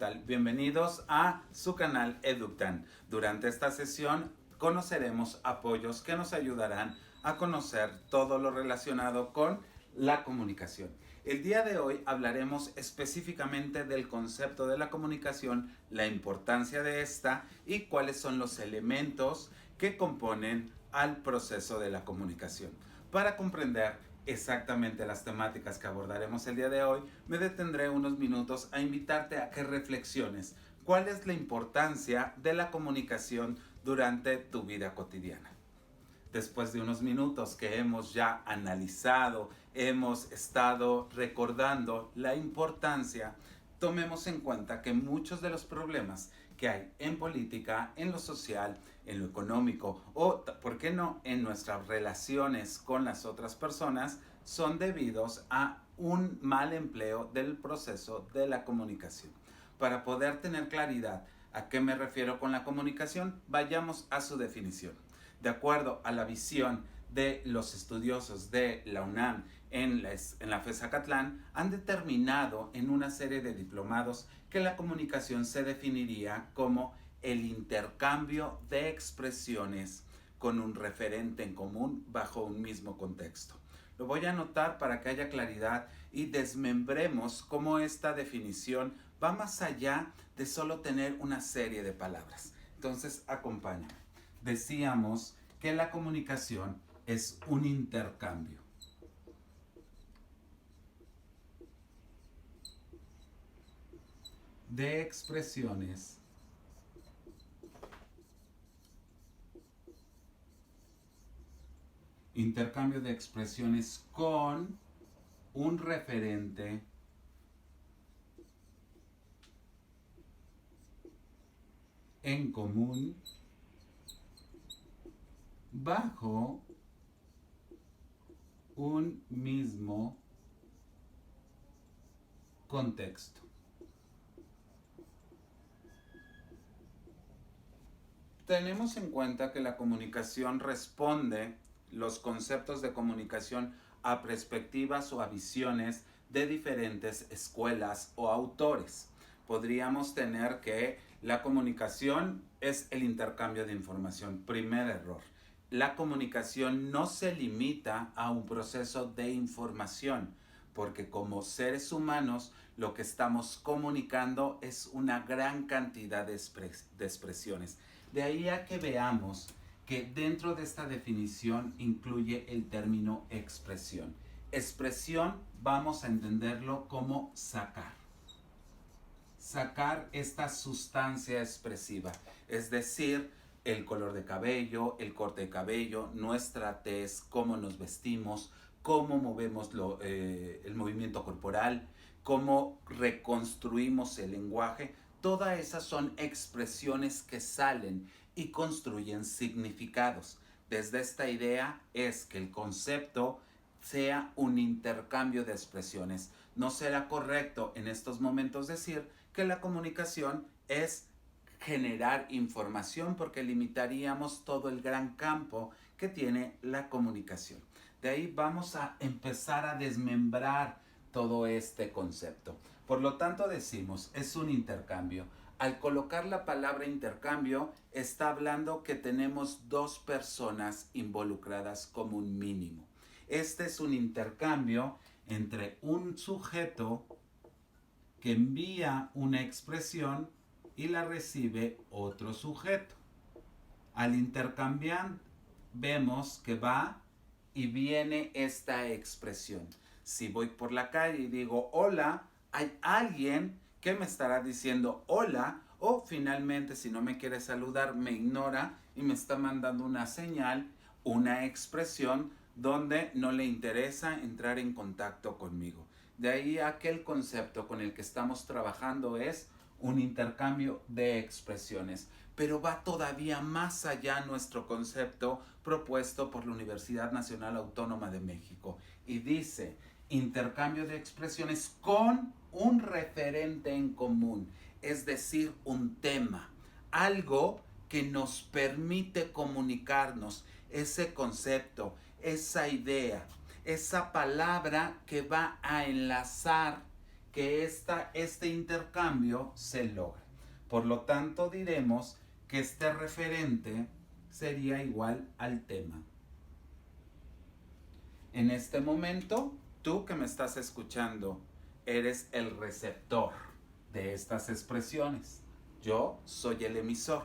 tal? Bienvenidos a su canal Eductan. Durante esta sesión conoceremos apoyos que nos ayudarán a conocer todo lo relacionado con la comunicación. El día de hoy hablaremos específicamente del concepto de la comunicación, la importancia de esta y cuáles son los elementos que componen al proceso de la comunicación. Para comprender exactamente las temáticas que abordaremos el día de hoy, me detendré unos minutos a invitarte a que reflexiones cuál es la importancia de la comunicación durante tu vida cotidiana. Después de unos minutos que hemos ya analizado, hemos estado recordando la importancia, tomemos en cuenta que muchos de los problemas que hay en política, en lo social, en lo económico o, ¿por qué no?, en nuestras relaciones con las otras personas son debidos a un mal empleo del proceso de la comunicación. Para poder tener claridad a qué me refiero con la comunicación, vayamos a su definición. De acuerdo a la visión de los estudiosos de la UNAM en la FES Acatlán, han determinado en una serie de diplomados que la comunicación se definiría como el intercambio de expresiones con un referente en común bajo un mismo contexto. Lo voy a anotar para que haya claridad y desmembremos cómo esta definición va más allá de solo tener una serie de palabras. Entonces, acompáñame. Decíamos que la comunicación es un intercambio. De expresiones con un referente en común bajo un mismo contexto. Tenemos en cuenta que la comunicación responde los conceptos de comunicación a perspectivas o a visiones de diferentes escuelas o autores. Podríamos tener que la comunicación es el intercambio de información. Primer error. La comunicación no se limita a un proceso de información, porque como seres humanos lo que estamos comunicando es una gran cantidad de expresiones. De ahí a que veamos que dentro de esta definición incluye el término expresión. Expresión vamos a entenderlo como sacar. Sacar esta sustancia expresiva, es decir, el color de cabello, el corte de cabello, nuestra tez, cómo nos vestimos, cómo movemos el movimiento corporal, cómo reconstruimos el lenguaje. Todas esas son expresiones que salen y construyen significados. Desde esta idea es que el concepto sea un intercambio de expresiones. No será correcto en estos momentos decir que la comunicación es generar información, porque limitaríamos todo el gran campo que tiene la comunicación. De ahí vamos a empezar a desmembrar todo este concepto. Por lo tanto decimos, es un intercambio. Al colocar la palabra intercambio, está hablando que tenemos dos personas involucradas como un mínimo. Este es un intercambio entre un sujeto que envía una expresión y la recibe otro sujeto. Al intercambiar, vemos que va y viene esta expresión. Si voy por la calle y digo hola, hay alguien que me estará diciendo hola, o finalmente, si no me quiere saludar, me ignora y me está mandando una señal, una expresión donde no le interesa entrar en contacto conmigo. De ahí a que el concepto con el que estamos trabajando es un intercambio de expresiones, pero va todavía más allá nuestro concepto propuesto por la Universidad Nacional Autónoma de México, y dice intercambio de expresiones con un referente en común, es decir, un tema, algo que nos permite comunicarnos, ese concepto, esa idea, esa palabra que va a enlazar que este intercambio se logre. Por lo tanto, diremos que este referente sería igual al tema. En este momento, tú que me estás escuchando, eres el receptor de estas expresiones. Yo soy el emisor.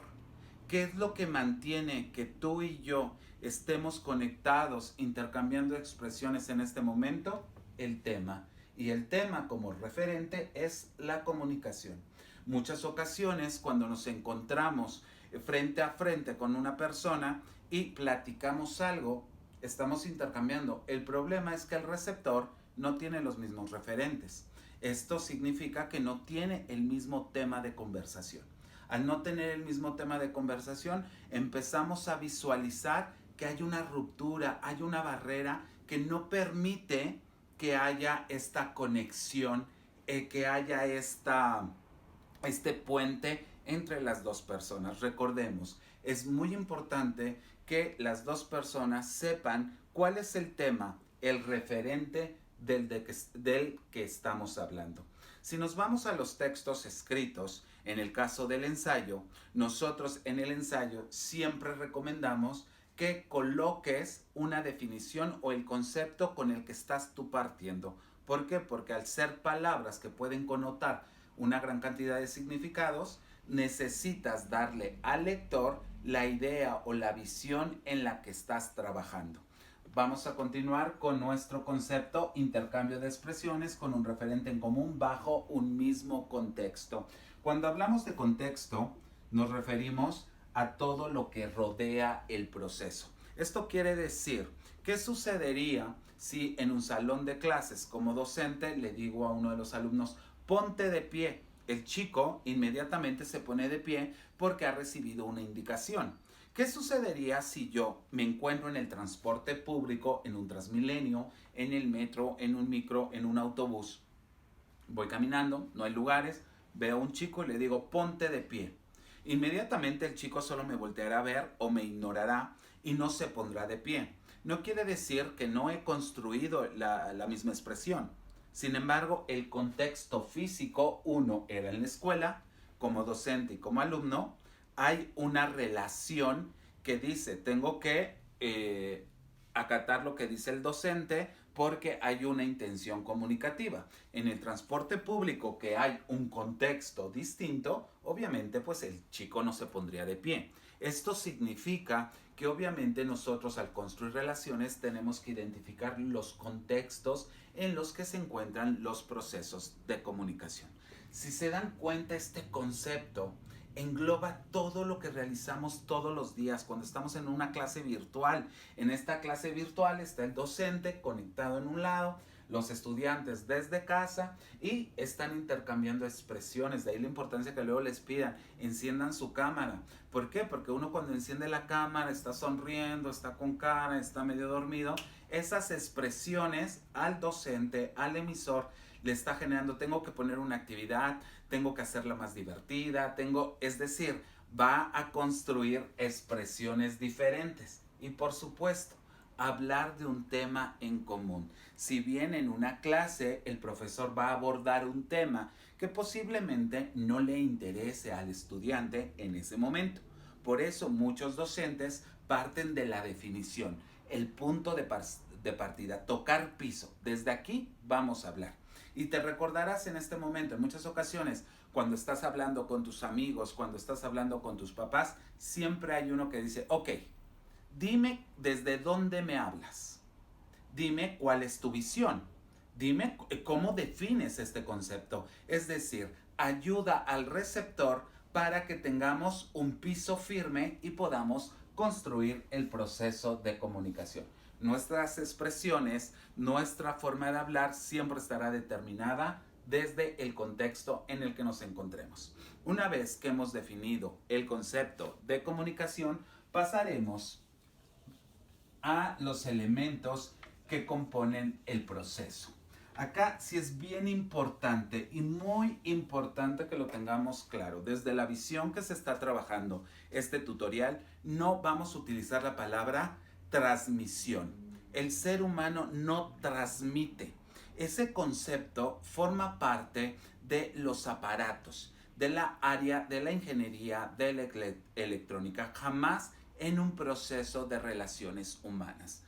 ¿Qué es lo que mantiene que tú y yo estemos conectados, intercambiando expresiones en este momento? El tema. Y el tema como referente es la comunicación. Muchas ocasiones cuando nos encontramos frente a frente con una persona y platicamos algo, estamos intercambiando. El problema es que el receptor no tiene los mismos referentes. Esto significa que no tiene el mismo tema de conversación. Al no tener el mismo tema de conversación, empezamos a visualizar que hay una ruptura, hay una barrera que no permite que haya esta conexión, que haya este puente entre las dos personas. Recordemos, es muy importante que las dos personas sepan cuál es el tema, el referente del que estamos hablando. Si nos vamos a los textos escritos, en el caso del ensayo, nosotros en el ensayo siempre recomendamos que coloques una definición o el concepto con el que estás tú partiendo. ¿Por qué? Porque al ser palabras que pueden connotar una gran cantidad de significados, necesitas darle al lector la idea o la visión en la que estás trabajando. Vamos a continuar con nuestro concepto intercambio de expresiones con un referente en común bajo un mismo contexto. Cuando hablamos de contexto, nos referimos a todo lo que rodea el proceso. Esto quiere decir, ¿qué sucedería si en un salón de clases como docente le digo a uno de los alumnos, ponte de pie? El chico inmediatamente se pone de pie porque ha recibido una indicación. ¿Qué sucedería si yo me encuentro en el transporte público, en un Transmilenio, en el metro, en un micro, en un autobús? Voy caminando, no hay lugares, veo a un chico y le digo, ponte de pie. Inmediatamente el chico solo me volteará a ver o me ignorará y no se pondrá de pie. No quiere decir que no he construido la misma expresión. Sin embargo, el contexto físico, uno era en la escuela, como docente y como alumno, hay una relación que dice, tengo que acatar lo que dice el docente porque hay una intención comunicativa. En el transporte público, que hay un contexto distinto, obviamente pues el chico no se pondría de pie. Esto significa que obviamente nosotros al construir relaciones tenemos que identificar los contextos en los que se encuentran los procesos de comunicación. Si se dan cuenta, este concepto engloba todo lo que realizamos todos los días cuando estamos en una clase virtual. En esta clase virtual está el docente conectado en un lado, los estudiantes desde casa y están intercambiando expresiones. De ahí la importancia que luego les pidan, enciendan su cámara. ¿Por qué? Porque uno cuando enciende la cámara está sonriendo, está con cara, está medio dormido. Esas expresiones al docente, al emisor, le está generando, tengo que poner una actividad, tengo que hacerla más divertida, es decir, va a construir expresiones diferentes. Y por supuesto, hablar de un tema en común. Si bien en una clase el profesor va a abordar un tema que posiblemente no le interese al estudiante en ese momento. Por eso muchos docentes parten de la definición, el punto de partida, tocar piso. Desde aquí vamos a hablar. Y te recordarás en este momento, en muchas ocasiones, cuando estás hablando con tus amigos, cuando estás hablando con tus papás, siempre hay uno que dice, ok, dime desde dónde me hablas. Dime cuál es tu visión. Dime cómo defines este concepto. Es decir, ayuda al receptor para que tengamos un piso firme y podamos construir el proceso de comunicación. Nuestras expresiones, nuestra forma de hablar siempre estará determinada desde el contexto en el que nos encontremos. Una vez que hemos definido el concepto de comunicación, pasaremos a los elementos que componen el proceso. Acá sí es bien importante y muy importante que lo tengamos claro. Desde la visión que se está trabajando este tutorial, no vamos a utilizar la palabra transmisión. El ser humano no transmite. Ese concepto forma parte de los aparatos, de la área de la ingeniería de la electrónica, jamás en un proceso de relaciones humanas.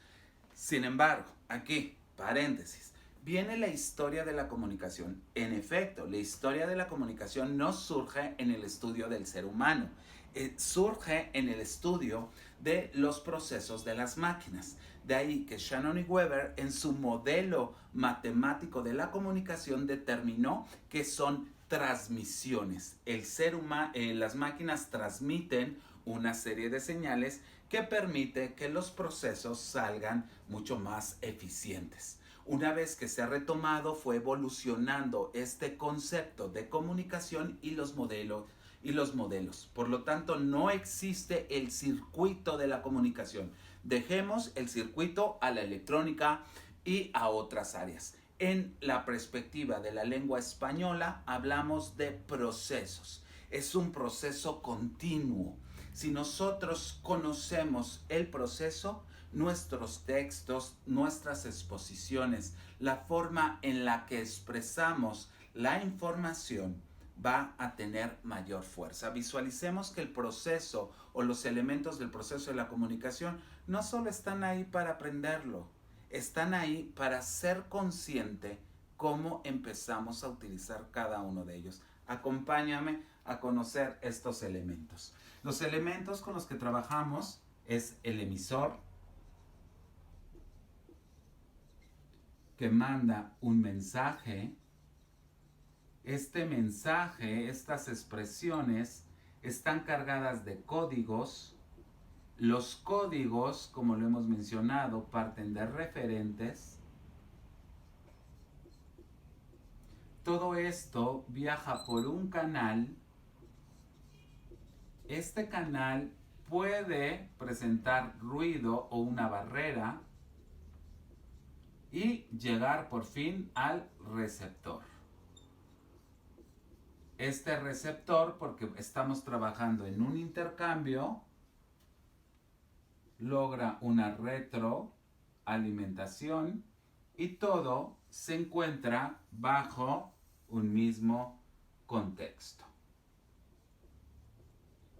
Sin embargo, aquí, paréntesis, viene la historia de la comunicación. En efecto, la historia de la comunicación no surge en el estudio del ser humano, surge en el estudio de los procesos de las máquinas. De ahí que Shannon y Weber, en su modelo matemático de la comunicación, determinó que son transmisiones. Las máquinas transmiten una serie de señales que permite que los procesos salgan mucho más eficientes. Una vez que se ha retomado, fue evolucionando este concepto de comunicación y los modelos. Por lo tanto, no existe el circuito de la comunicación. Dejemos el circuito a la electrónica y a otras áreas. En la perspectiva de la lengua española, hablamos de procesos. Es un proceso continuo. Si nosotros conocemos el proceso, nuestros textos, nuestras exposiciones, la forma en la que expresamos la información va a tener mayor fuerza. Visualicemos que el proceso o los elementos del proceso de la comunicación no solo están ahí para aprenderlo, están ahí para ser consciente cómo empezamos a utilizar cada uno de ellos. Acompáñame a conocer estos elementos. Los elementos con los que trabajamos es el emisor, que manda un mensaje. Este mensaje, estas expresiones, están cargadas de códigos. Los códigos, como lo hemos mencionado, parten de referentes. Todo esto viaja por un canal. Este canal puede presentar ruido o una barrera y llegar por fin al receptor. Este receptor, porque estamos trabajando en un intercambio, logra una retroalimentación y todo se encuentra bajo un mismo contexto.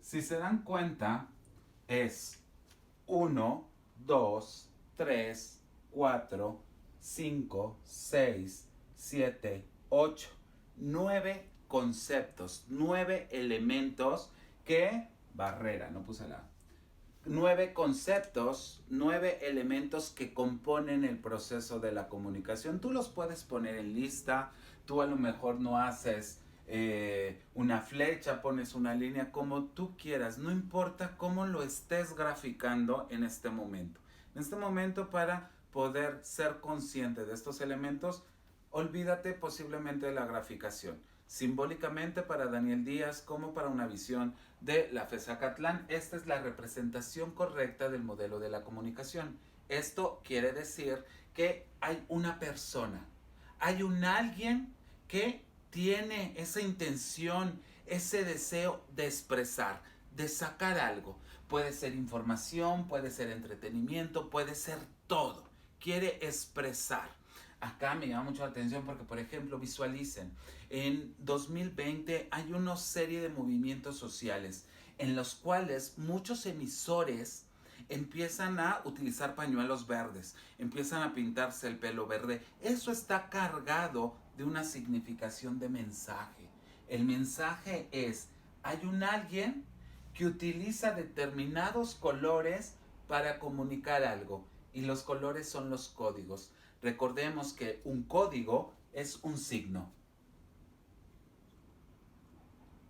Si se dan cuenta, es 1, 2, 3, 4, 5, 6, 7, 8, 9 conceptos, 9 elementos que... Barrera, no puse la... 9 conceptos, 9 elementos que componen el proceso de la comunicación. Tú los puedes poner en lista, tú a lo mejor no haces una flecha, pones una línea, como tú quieras, no importa cómo lo estés graficando en este momento. En este momento, para poder ser consciente de estos elementos, olvídate posiblemente de la graficación. Simbólicamente, para Daniel Díaz, como para una visión de la FESACatlán, esta es la representación correcta del modelo de la comunicación. Esto quiere decir que hay una persona, hay un alguien que tiene esa intención, ese deseo de expresar, de sacar algo. Puede ser información, puede ser entretenimiento, puede ser todo. Quiere expresar. Acá me llama mucho la atención porque, por ejemplo, visualicen, en 2020 hay una serie de movimientos sociales en los cuales muchos emisores empiezan a utilizar pañuelos verdes, empiezan a pintarse el pelo verde. Eso está cargado de una significación de mensaje. El mensaje es, hay un alguien que utiliza determinados colores para comunicar algo, y los colores son los códigos. Recordemos que un código es un signo.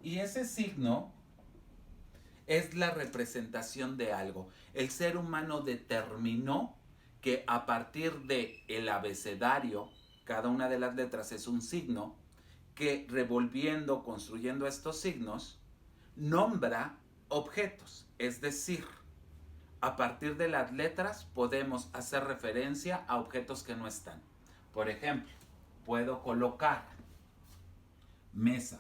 Y ese signo es la representación de algo. El ser humano determinó que a partir del abecedario, cada una de las letras es un signo, que revolviendo, construyendo estos signos, nombra objetos. Es decir, a partir de las letras podemos hacer referencia a objetos que no están. Por ejemplo, puedo colocar mesa.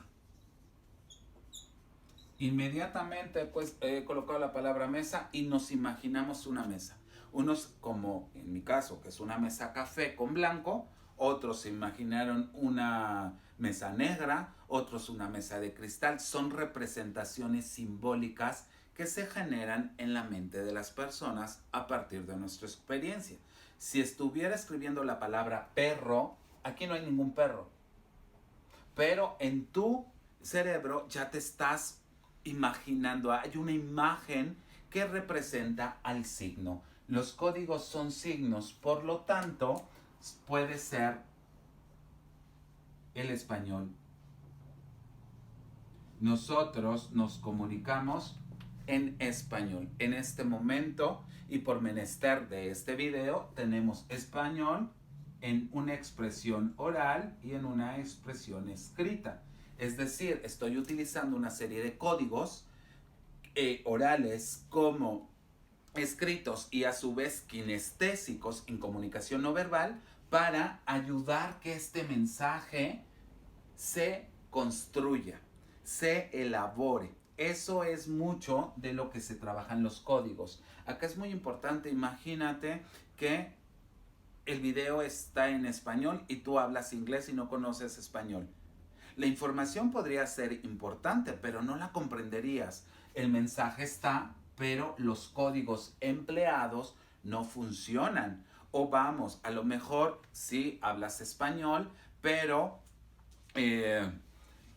Inmediatamente pues he colocado la palabra mesa y nos imaginamos una mesa. Unos, como en mi caso, que es una mesa café con blanco, otros se imaginaron una mesa negra, otros una mesa de cristal. Son representaciones simbólicas que se generan en la mente de las personas a partir de nuestra experiencia. Si estuviera escribiendo la palabra perro, aquí no hay ningún perro, pero en tu cerebro ya te estás imaginando, hay una imagen que representa al signo. Los códigos son signos, por lo tanto, puede ser el español. Nosotros nos comunicamos en español. En este momento y por menester de este video tenemos español en una expresión oral y en una expresión escrita. Es decir, estoy utilizando una serie de códigos orales como escritos y a su vez kinestésicos en comunicación no verbal para ayudar que este mensaje se construya, se elabore. Eso es mucho de lo que se trabaja en los códigos. Acá es muy importante, imagínate que el video está en español y tú hablas inglés y no conoces español. La información podría ser importante, pero no la comprenderías. El mensaje está, pero los códigos empleados no funcionan. O vamos, a lo mejor sí hablas español, pero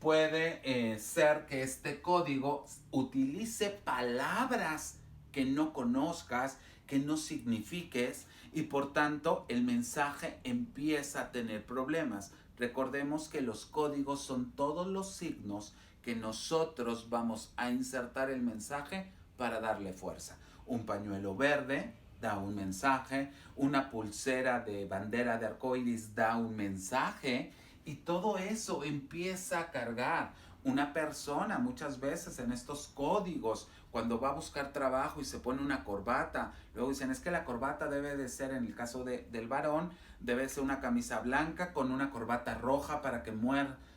puede ser que este código utilice palabras que no conozcas, que no signifiques, y por tanto el mensaje empieza a tener problemas. Recordemos que los códigos son todos los signos que nosotros vamos a insertar el mensaje para darle fuerza. Un pañuelo verde da un mensaje, una pulsera de bandera de arcoíris da un mensaje, y todo eso empieza a cargar. Una persona muchas veces en estos códigos, cuando va a buscar trabajo y se pone una corbata, luego dicen es que la corbata debe de ser, en el caso del varón, debe ser una camisa blanca con una corbata roja para que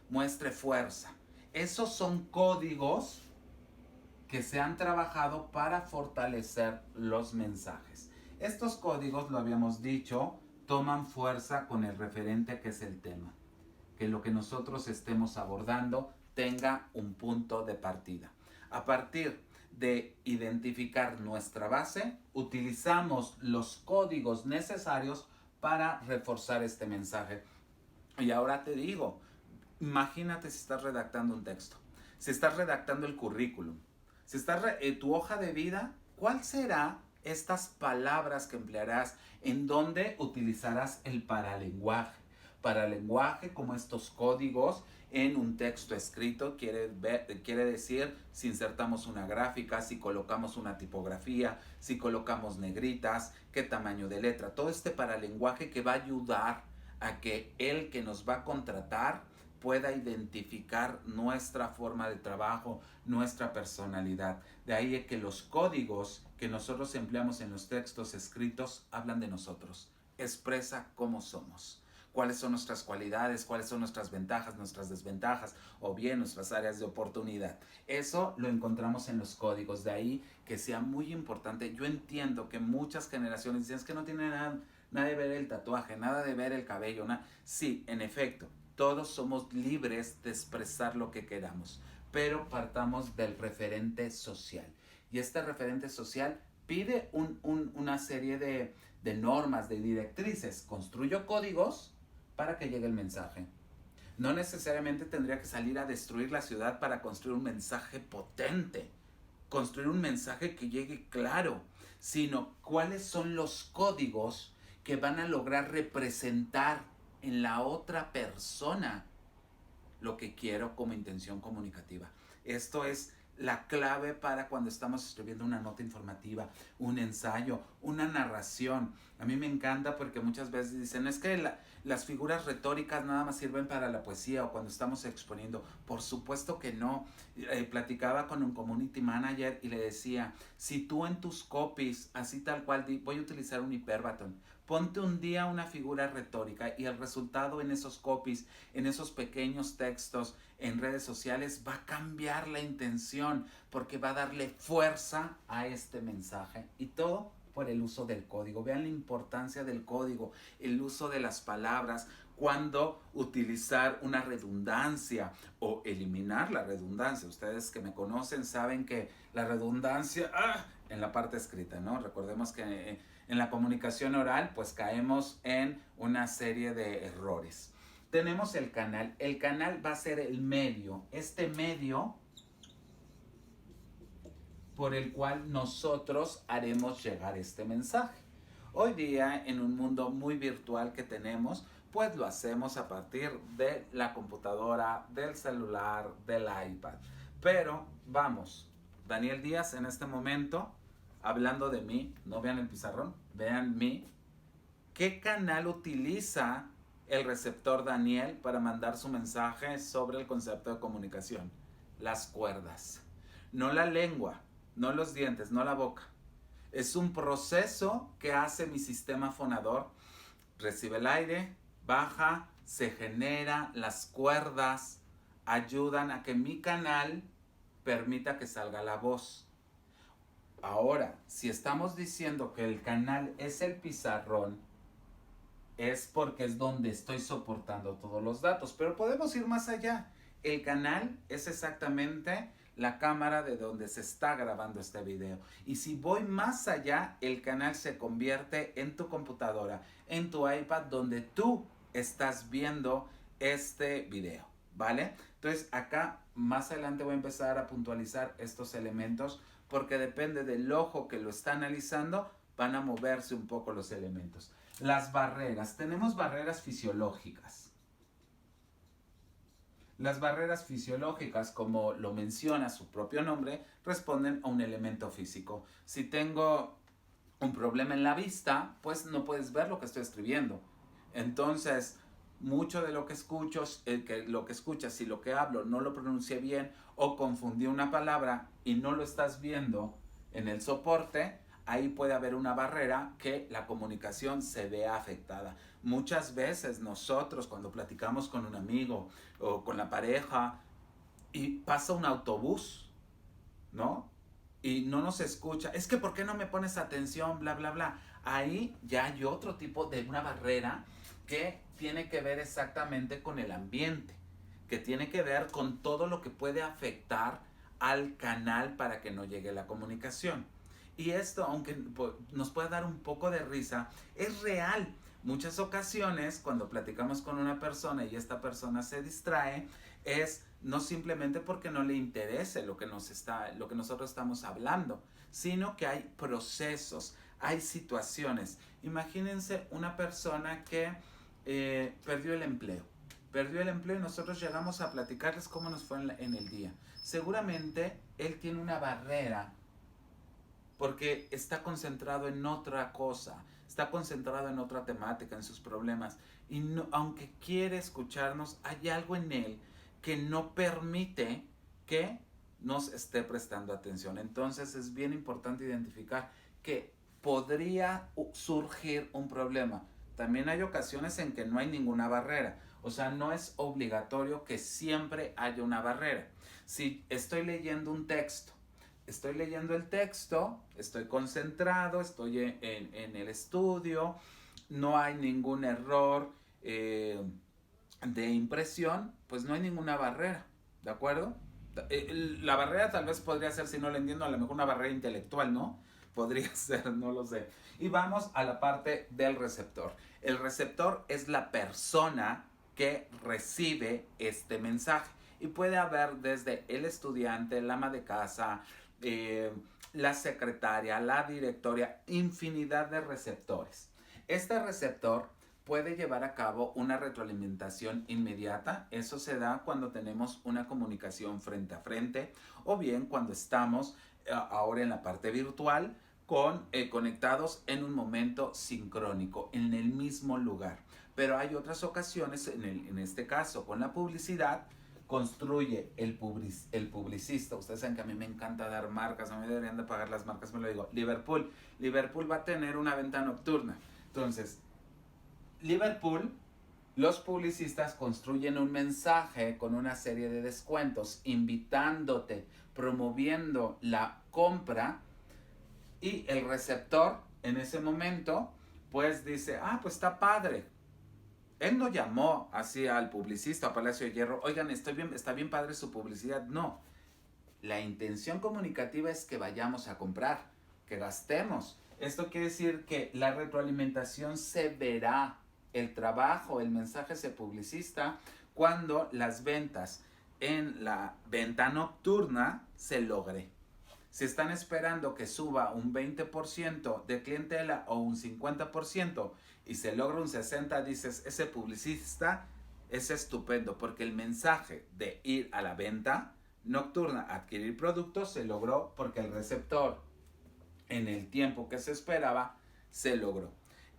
muestre fuerza. Esos son códigos que se han trabajado para fortalecer los mensajes. Estos códigos, lo habíamos dicho, toman fuerza con el referente que es el tema. Que lo que nosotros estemos abordando tenga un punto de partida. A partir de identificar nuestra base, utilizamos los códigos necesarios para reforzar este mensaje. Y ahora te digo, imagínate si estás redactando un texto, si estás redactando el currículum, si estás tu hoja de vida, ¿cuál será estas palabras que emplearás? ¿En dónde utilizarás el paralenguaje? Paralenguaje, como estos códigos en un texto escrito, quiere decir si insertamos una gráfica, si colocamos una tipografía, si colocamos negritas, qué tamaño de letra. Todo este paralenguaje que va a ayudar a que el que nos va a contratar pueda identificar nuestra forma de trabajo, nuestra personalidad. De ahí que los códigos que nosotros empleamos en los textos escritos hablan de nosotros. Expresa cómo somos, cuáles son nuestras cualidades, cuáles son nuestras ventajas, nuestras desventajas, o bien nuestras áreas de oportunidad. Eso lo encontramos en los códigos. De ahí que sea muy importante. Yo entiendo que muchas generaciones dicen es que no tiene nada de ver el tatuaje, nada de ver el cabello. Sí, en efecto, todos somos libres de expresar lo que queramos, pero partamos del referente social. Y este referente social pide una serie de normas, de directrices. Construyo códigos para que llegue el mensaje. No necesariamente tendría que salir a destruir la ciudad para construir un mensaje potente, construir un mensaje que llegue claro, sino cuáles son los códigos que van a lograr representar en la otra persona lo que quiero como intención comunicativa. Esto es la clave para cuando estamos escribiendo una nota informativa, un ensayo, una narración. A mí me encanta porque muchas veces dicen, es que las figuras retóricas nada más sirven para la poesía o cuando estamos exponiendo. Por supuesto que no. Platicaba con un community manager y le decía, si tú en tus copies, así tal cual, voy a utilizar un hiperbatón, ponte un día una figura retórica y el resultado en esos copies, en esos pequeños textos, en redes sociales va a cambiar la intención porque va a darle fuerza a este mensaje y todo por el uso del código. Vean la importancia del código, el uso de las palabras, cuándo utilizar una redundancia o eliminar la redundancia. Ustedes que me conocen saben que la redundancia en la parte escrita, ¿no? Recordemos que en la comunicación oral pues caemos en una serie de errores. Tenemos el canal. El canal va a ser el medio. Este medio por el cual nosotros haremos llegar este mensaje. Hoy día, en un mundo muy virtual que tenemos, pues lo hacemos a partir de la computadora, del celular, del iPad. Pero vamos, Daniel Díaz en este momento, hablando de mí, no vean el pizarrón, vean mí. ¿Qué canal utiliza el receptor Daniel para mandar su mensaje sobre el concepto de comunicación? Las cuerdas, no la lengua, no los dientes, no la boca. Es un proceso que hace mi sistema fonador. Recibe el aire, baja, se genera, las cuerdas ayudan a que mi canal permita que salga la voz. Ahora, si estamos diciendo que el canal es el pizarrón, es porque es donde estoy soportando todos los datos, pero podemos ir más allá. El canal es exactamente la cámara de donde se está grabando este video. Y si voy más allá, el canal se convierte en tu computadora, en tu iPad, donde tú estás viendo este video, ¿vale? Entonces acá más adelante voy a empezar a puntualizar estos elementos porque depende del ojo que lo está analizando, van a moverse un poco los elementos. Las barreras. Tenemos barreras fisiológicas. Las barreras fisiológicas, como lo menciona su propio nombre, responden a un elemento físico. Si tengo un problema en la vista, pues no puedes ver lo que estoy escribiendo. Entonces, mucho de lo que escucho, lo que escuchas, si lo que hablo no lo pronuncié bien o confundí una palabra y no lo estás viendo en el soporte, ahí puede haber una barrera que la comunicación se vea afectada. Muchas veces nosotros cuando platicamos con un amigo o con la pareja y pasa un autobús, ¿no? Y no nos escucha, es que ¿por qué no me pones atención? Bla, bla, bla. Ahí ya hay otro tipo de una barrera que tiene que ver exactamente con el ambiente, que tiene que ver con todo lo que puede afectar al canal para que no llegue la comunicación. Y esto, aunque nos pueda dar un poco de risa, es real. Muchas ocasiones, cuando platicamos con una persona y esta persona se distrae, es no simplemente porque no le interese lo que nosotros estamos hablando, sino que hay procesos, hay situaciones. Imagínense una persona que perdió el empleo. Perdió el empleo y nosotros llegamos a platicarles cómo nos fue en el día. Seguramente él tiene una barrera porque está concentrado en otra cosa, está concentrado en otra temática, en sus problemas. Y no, aunque quiere escucharnos, hay algo en él que no permite que nos esté prestando atención. Entonces es bien importante identificar que podría surgir un problema. También hay ocasiones en que no hay ninguna barrera. O sea, no es obligatorio que siempre haya una barrera. Si estoy leyendo un texto, estoy leyendo el texto, estoy concentrado, estoy en el estudio, no hay ningún error de impresión, pues no hay ninguna barrera, ¿de acuerdo? La barrera tal vez podría ser, si no lo entiendo, a lo mejor una barrera intelectual, ¿no? Podría ser, no lo sé. Y vamos a la parte del receptor. El receptor es la persona que recibe este mensaje. Y puede haber desde el estudiante, el ama de casa, la secretaria, la directoria, infinidad de receptores. Este receptor puede llevar a cabo una retroalimentación inmediata. Eso se da cuando tenemos una comunicación frente a frente o bien cuando estamos ahora en la parte virtual conectados en un momento sincrónico, en el mismo lugar. Pero hay otras ocasiones, en este caso con la publicidad, construye el publicista. Ustedes saben que a mí me encanta dar marcas, a mí deberían de pagar las marcas, me lo digo. Liverpool va a tener una venta nocturna. Entonces, Liverpool, los publicistas construyen un mensaje con una serie de descuentos, invitándote, promoviendo la compra, y el receptor en ese momento pues dice, pues está padre, Él no llamó así al publicista, a Palacio de Hierro, oigan, está bien padre su publicidad. No, la intención comunicativa es que vayamos a comprar, que gastemos. Esto quiere decir que la retroalimentación se verá, el trabajo, el mensaje se publicista cuando las ventas en la venta nocturna se logre. Si están esperando que suba un 20% de clientela o un 50% y se logra un 60%, dices, ese publicista es estupendo porque el mensaje de ir a la venta nocturna, adquirir productos, se logró porque el receptor en el tiempo que se esperaba se logró.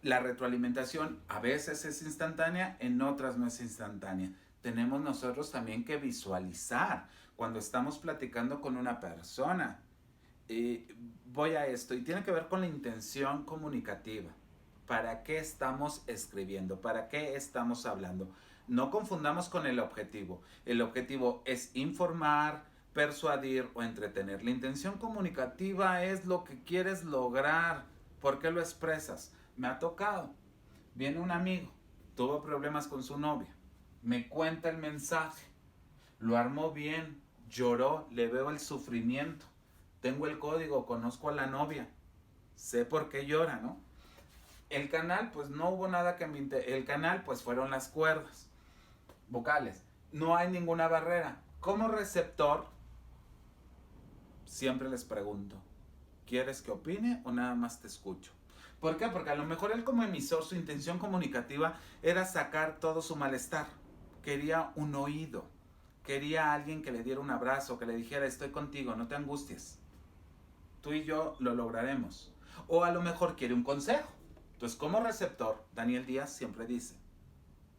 La retroalimentación a veces es instantánea, en otras no es instantánea. Tenemos nosotros también que visualizar cuando estamos platicando con una persona. Voy a esto y tiene que ver con la intención comunicativa. ¿Para qué estamos escribiendo? ¿Para qué estamos hablando? No confundamos con el objetivo. El objetivo es informar, persuadir o entretener. La intención comunicativa es lo que quieres lograr. ¿Por qué lo expresas? Me ha tocado. Viene un amigo, tuvo problemas con su novia. Me cuenta el mensaje. Lo armó bien, lloró, le veo el sufrimiento. Tengo el código, conozco a la novia. Sé por qué llora, ¿no? El canal, pues no hubo nada que me el canal, pues fueron las cuerdas vocales. No hay ninguna barrera. Como receptor, siempre les pregunto, ¿quieres que opine o nada más te escucho? ¿Por qué? Porque a lo mejor él como emisor, su intención comunicativa era sacar todo su malestar. Quería un oído. Quería a alguien que le diera un abrazo, que le dijera, estoy contigo, no te angusties. Tú y yo lo lograremos. O a lo mejor quiere un consejo. Entonces, como receptor, Daniel Díaz siempre dice,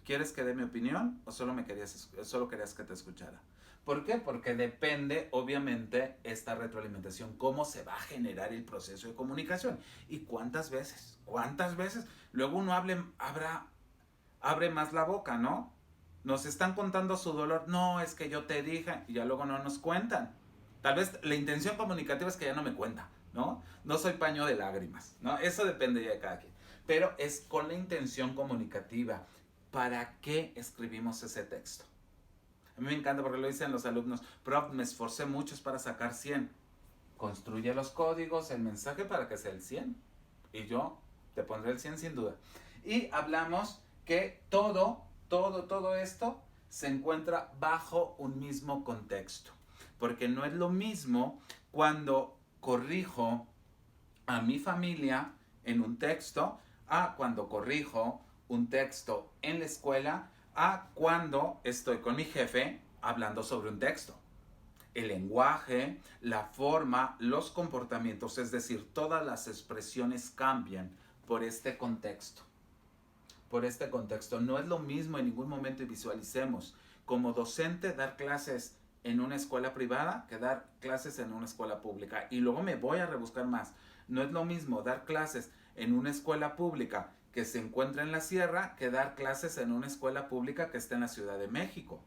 ¿quieres que dé mi opinión o solo querías que te escuchara? ¿Por qué? Porque depende, obviamente, esta retroalimentación, cómo se va a generar el proceso de comunicación. ¿Y cuántas veces? ¿Cuántas veces? Luego uno abre más la boca, ¿no? Nos están contando su dolor. No, es que yo te dije, y ya luego no nos cuentan. Tal vez la intención comunicativa es que ya no me cuenta, ¿no? No soy paño de lágrimas, ¿no? Eso depende ya de cada quien. Pero es con la intención comunicativa. ¿Para qué escribimos ese texto? A mí me encanta porque lo dicen los alumnos, prof, me esforcé mucho para sacar 100. Construye los códigos, el mensaje para que sea el 100. Y yo te pondré el 100 sin duda. Y hablamos que todo esto se encuentra bajo un mismo contexto. Porque no es lo mismo cuando corrijo a mi familia en un texto a cuando corrijo un texto en la escuela a cuando estoy con mi jefe hablando sobre un texto. El lenguaje, la forma, los comportamientos, es decir, todas las expresiones cambian por este contexto. Por este contexto. No es lo mismo en ningún momento, y visualicemos, como docente dar clases en una escuela privada que dar clases en una escuela pública. Y luego me voy a rebuscar más. No es lo mismo dar clases en una escuela pública que se encuentra en la sierra que dar clases en una escuela pública que está en la Ciudad de México.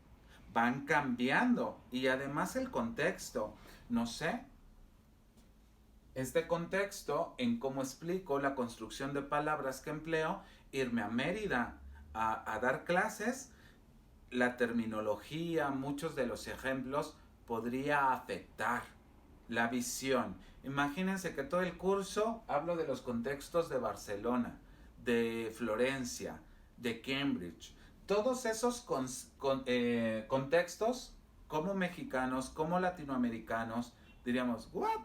Van cambiando. Y además el contexto, no sé, este contexto en cómo explico la construcción de palabras que empleo, irme a Mérida a dar clases, la terminología, muchos de los ejemplos podría afectar la visión. Imagínense que todo el curso hablo de los contextos de Barcelona, de Florencia, de Cambridge. Todos esos contextos, como mexicanos, como latinoamericanos, diríamos, ¿what?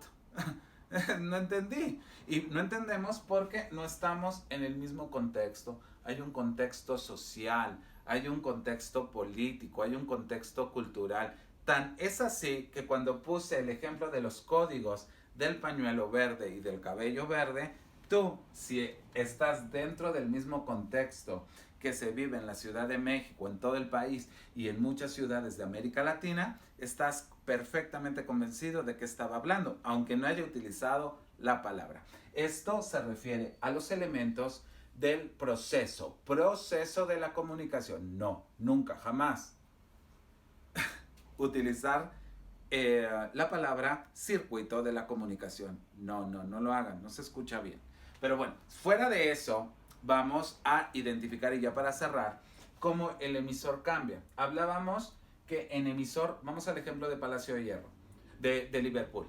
No entendí. Y no entendemos porque no estamos en el mismo contexto. Hay un contexto social, hay un contexto político, hay un contexto cultural. Tan es así que cuando puse el ejemplo de los códigos del pañuelo verde y del cabello verde, tú, si estás dentro del mismo contexto que se vive en la Ciudad de México, en todo el país y en muchas ciudades de América Latina, estás perfectamente convencido de que estaba hablando, aunque no haya utilizado la palabra. Esto se refiere a los elementos del proceso de la comunicación. No, nunca, jamás utilizar la palabra circuito de la comunicación. No lo hagan, no se escucha bien. Pero bueno, fuera de eso, vamos a identificar, y ya para cerrar, cómo el emisor cambia. Hablábamos que en emisor, vamos al ejemplo de Palacio de Hierro, de Liverpool.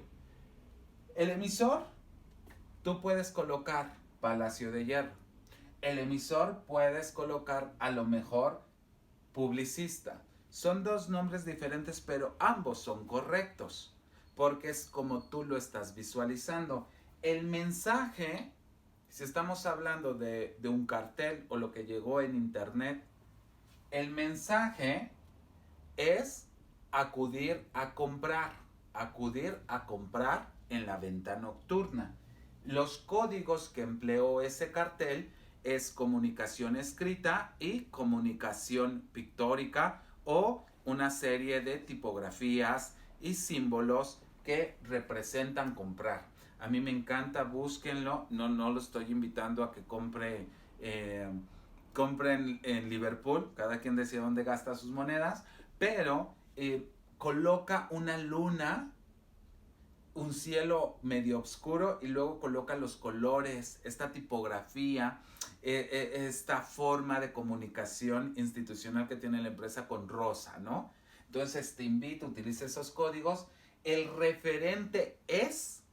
El emisor, tú puedes colocar Palacio de Hierro. El emisor puedes colocar a lo mejor Publicista. Son dos nombres diferentes, pero ambos son correctos, porque es como tú lo estás visualizando. El mensaje, si estamos hablando de un cartel o lo que llegó en internet, el mensaje es acudir a comprar en la venta nocturna. Los códigos que empleó ese cartel es comunicación escrita y comunicación pictórica o una serie de tipografías y símbolos que representan comprar. A mí me encanta, búsquenlo, no lo estoy invitando a que compren en Liverpool, cada quien decide dónde gasta sus monedas, pero coloca una luna, un cielo medio oscuro y luego coloca los colores, esta tipografía, esta forma de comunicación institucional que tiene la empresa con rosa, ¿no? Entonces te invito, utiliza esos códigos. El referente es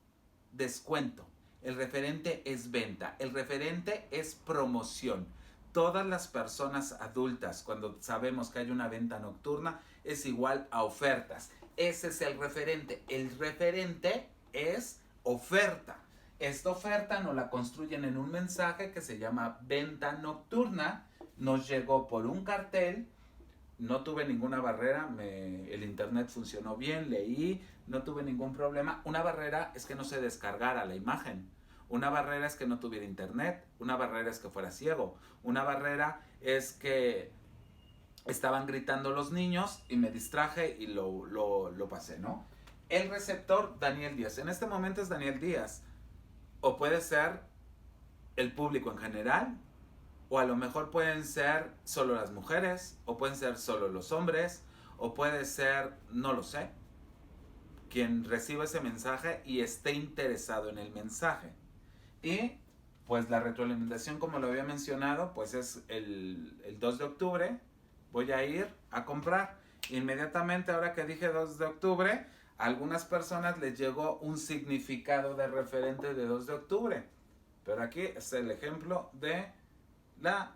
descuento, el referente es venta, el referente es promoción. Todas las personas adultas, cuando sabemos que hay una venta nocturna, es igual a ofertas. Ese es el referente. El referente es oferta. Esta oferta nos la construyen en un mensaje que se llama venta nocturna. Nos llegó por un cartel. No tuve ninguna barrera. El internet funcionó bien. Leí. No tuve ningún problema. Una barrera es que no se descargara la imagen. Una barrera es que no tuviera internet. Una barrera es que fuera ciego. Una barrera es que estaban gritando los niños y me distraje y lo pasé, ¿no? El receptor, Daniel Díaz. En este momento es Daniel Díaz. O puede ser el público en general, o a lo mejor pueden ser solo las mujeres, o pueden ser solo los hombres, o puede ser, no lo sé, quien reciba ese mensaje y esté interesado en el mensaje. Y pues la retroalimentación, como lo había mencionado, pues es el 2 de octubre. Voy a ir a comprar. Inmediatamente, ahora que dije 2 de octubre, a algunas personas les llegó un significado de referente de 2 de octubre. Pero aquí es el ejemplo de la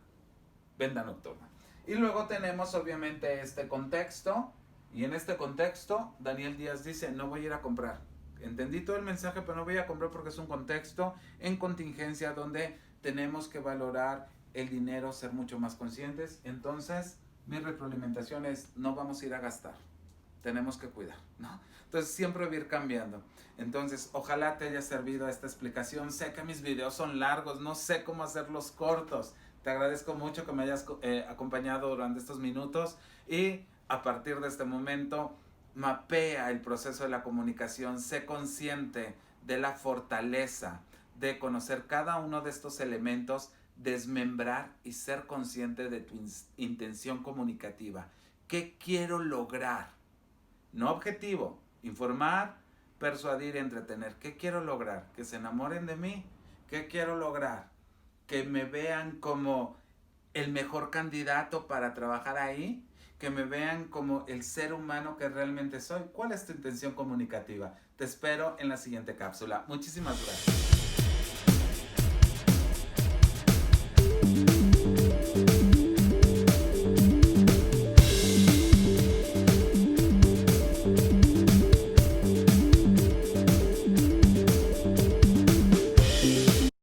venta nocturna. Y luego tenemos obviamente este contexto. Y en este contexto, Daniel Díaz dice, no voy a ir a comprar. Entendí todo el mensaje, pero no voy a comprar porque es un contexto en contingencia donde tenemos que valorar el dinero, ser mucho más conscientes. Entonces, mi retroalimentación es, no vamos a ir a gastar, tenemos que cuidar, ¿no? Entonces siempre voy a ir cambiando. Entonces ojalá te haya servido esta explicación. Sé que mis videos son largos, no sé cómo hacerlos cortos. Te agradezco mucho que me hayas acompañado durante estos minutos y a partir de este momento mapea el proceso de la comunicación, sé consciente de la fortaleza de conocer cada uno de estos elementos, desmembrar y ser consciente de tu intención comunicativa. ¿Qué quiero lograr? No objetivo, informar, persuadir, entretener. ¿Qué quiero lograr? Que se enamoren de mí. ¿Qué quiero lograr? Que me vean como el mejor candidato para trabajar ahí. Que me vean como el ser humano que realmente soy. ¿Cuál es tu intención comunicativa? Te espero en la siguiente cápsula. Muchísimas gracias.